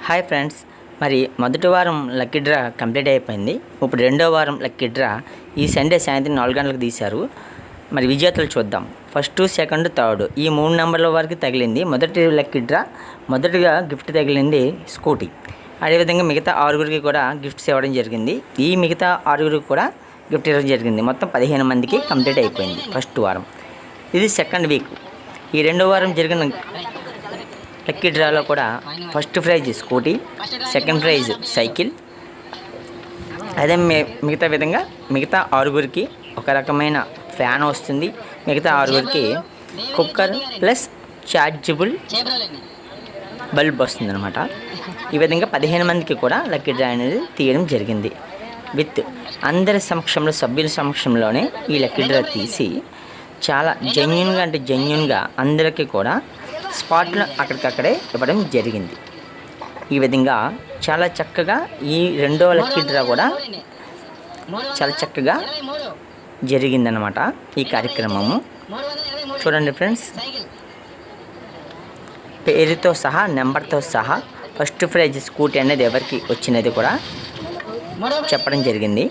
Hi friends, మరి మొదటి వారం లక్కీ డ్రా కంప్లీట్ అయిపోయింది. ఇప్పుడు రెండో వారం లక్కీ డ్రా ఈ సండే సాయంత్రం 4 గంటలకు తీశారు. మరి విజేతలు చూద్దాం. ఫస్ట్, సెకండ్, థర్డ్ ఈ 3 నెంబర్ల వరకు తగిలింది. మొదటి లక్కీ డ్రా మొదటిగా గిఫ్ట్ తగిలింది స్కూటీ. అదేవిధంగా మిగతా 6గురికి కూడా గిఫ్ట్స్ ఇవ్వడం జరిగింది. ఈ మిగతా 6గురికి కూడా గిఫ్ట్ ఇవ్వడం జరిగింది. మొత్తం 15 మందికి కంప్లీట్ అయిపోయింది ఫస్ట్ వారం. ఇది సెకండ్ వీక్. ఈ రెండో వారం జరిగిన లక్కీ డ్రాలో కూడా first prize scooty, second prize cycle. అదే మిగతా విధంగా మిగతా 6గురికి ఒక రకమైన ఫ్యాన్ వస్తుంది. మిగతా 6గురికి కుక్కర్ ప్లస్ ఛార్జబుల్ బల్బ్ వస్తుంది అనమాట. ఈ విధంగా 15 మందికి కూడా లక్కీ డ్రా అనేది తీయడం జరిగింది. విత్ అందరి సమక్షంలో, సభ్యుల సమక్షంలోనే ఈ లక్కీ డ్రా తీసి చాలా జెన్యున్గా అందరికీ కూడా స్పాట్లో అక్కడికక్కడే ఇవ్వడం జరిగింది. ఈ విధంగా చాలా చక్కగా ఈ రెండో లక్కీ డ్రా కూడా చాలా చక్కగా జరిగిందనమాట. ఈ కార్యక్రమము చూడండి ఫ్రెండ్స్, పేరుతో సహా నెంబర్తో సహా ఫస్ట్ ప్రైజ్ స్కూటీ అనేది ఎవరికి వచ్చినది కూడా చెప్పడం జరిగింది.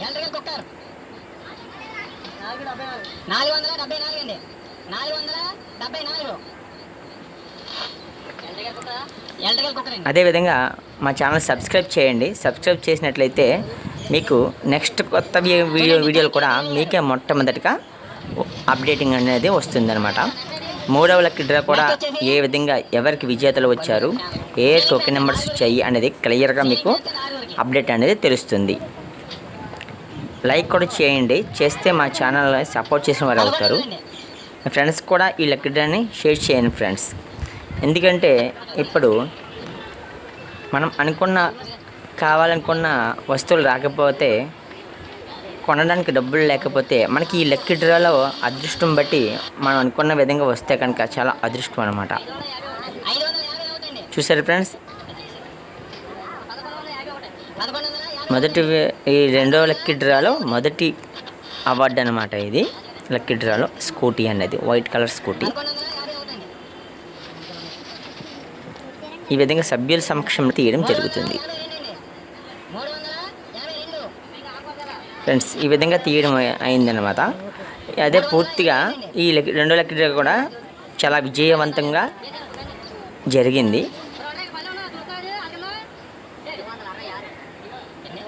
అదేవిధంగా మా ఛానల్ సబ్స్క్రైబ్ చేయండి. సబ్స్క్రైబ్ చేసినట్లయితే మీకు నెక్స్ట్ కొత్త వీడియోలు కూడా మీకే మొట్టమొదటిగా అప్డేటింగ్ అనేది వస్తుందన్నమాట. మూడవ లక్కీ డ్రా కూడా ఏ విధంగా ఎవరికి విజేతలు వచ్చారు, ఏ టోకెన్ నెంబర్స్ వచ్చాయి అనేది క్లియర్గా మీకు అప్డేట్ అనేది తెలుస్తుంది. లైక్ కూడా చేయండి. చేస్తే మా ఛానల్ సపోర్ట్ చేసిన వారు అవుతారు. మీ ఫ్రెండ్స్ కూడా ఈ లక్కీ డ్రాని షేర్ చేయండి ఫ్రెండ్స్. ఎందుకంటే ఇప్పుడు మనం కావాలనుకున్న వస్తువులు రాకపోతే, కొనడానికి డబ్బులు లేకపోతే మనకి ఈ లక్కీ డ్రాలో అదృష్టం బట్టి మనం అనుకున్న విధంగా వస్తే కనుక చాలా అదృష్టం అన్నమాట. చూసారు ఫ్రెండ్స్, ఈ రెండవ లక్కీ డ్రాలో మొదటి అవార్డు అన్నమాట. ఇది లక్కీ డ్రాలో స్కూటీ అనేది వైట్ కలర్ స్కూటీ. ఈ విధంగా సభ్యుల సమక్షంలో తీయడం జరుగుతుంది ఫ్రెండ్స్. ఈ విధంగా తీయడం అయిందనమాట. అదే పూర్తిగా ఈ రెండో లక్కీ డ్రా కూడా చాలా విజయవంతంగా జరిగింది.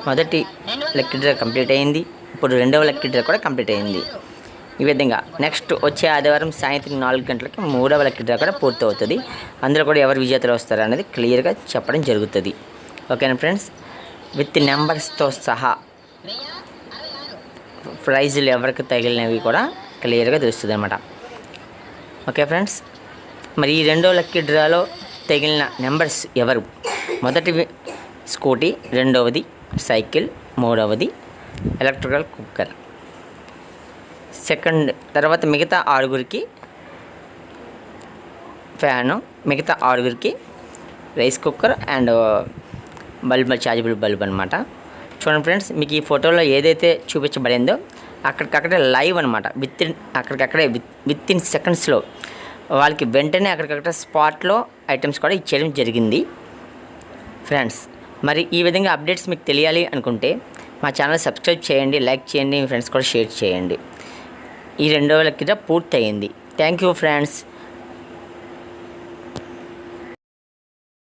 మొదటి లక్కీ డ్రా కంప్లీట్ అయింది. ఇప్పుడు రెండవ లక్కీ డ్రా కూడా కంప్లీట్ అయింది. ఈ విధంగా నెక్స్ట్ వచ్చే ఆదివారం సాయంత్రం 4 గంటలకి మూడవ లక్కీ డ్రా కూడా పూర్తి అవుతుంది. అందులో కూడా ఎవరు విజేతలు వస్తారు అనేది క్లియర్గా చెప్పడం జరుగుతుంది. ఓకేనా ఫ్రెండ్స్, విత్ నెంబర్స్తో సహా ప్రైజులు ఎవరికి తగిలినవి కూడా క్లియర్గా తెలుస్తుంది అన్నమాట. ఓకే ఫ్రెండ్స్, మరి ఈ రెండో లక్కీ డ్రాలో తగిలిన నెంబర్స్ ఎవరు? మొదటివి స్కూటీ, రెండవది సైకిల్, మూడవది ఎలక్ట్రికల్ కుక్కర్. సెకండ్ తర్వాత మిగతా 6గురికి ఫ్యాను, మిగతా 6గురికి rice cooker and bulb, chargeable bulb అనమాట. చూడండి ఫ్రెండ్స్, మీకు ఈ ఫోటోలో ఏదైతే చూపించబడిందో అక్కడికక్కడే లైవ్ అనమాట. విత్ ఇన్ సెకండ్స్లో వాళ్ళకి వెంటనే అక్కడికక్కడ స్పాట్లో ఐటమ్స్ కూడా ఇచ్చేయడం జరిగింది ఫ్రెండ్స్. మరి ఈ విధంగా అప్డేట్స్ మీకు తెలియాలి అనుకుంటే మా ఛానల్ సబ్స్క్రైబ్ చేయండి, లైక్ చేయండి, మీ ఫ్రెండ్స్ కూడా షేర్ చేయండి. ఈ రెండవ లక్కీ డ్రా పూర్తి అయ్యింది. Thank you friends.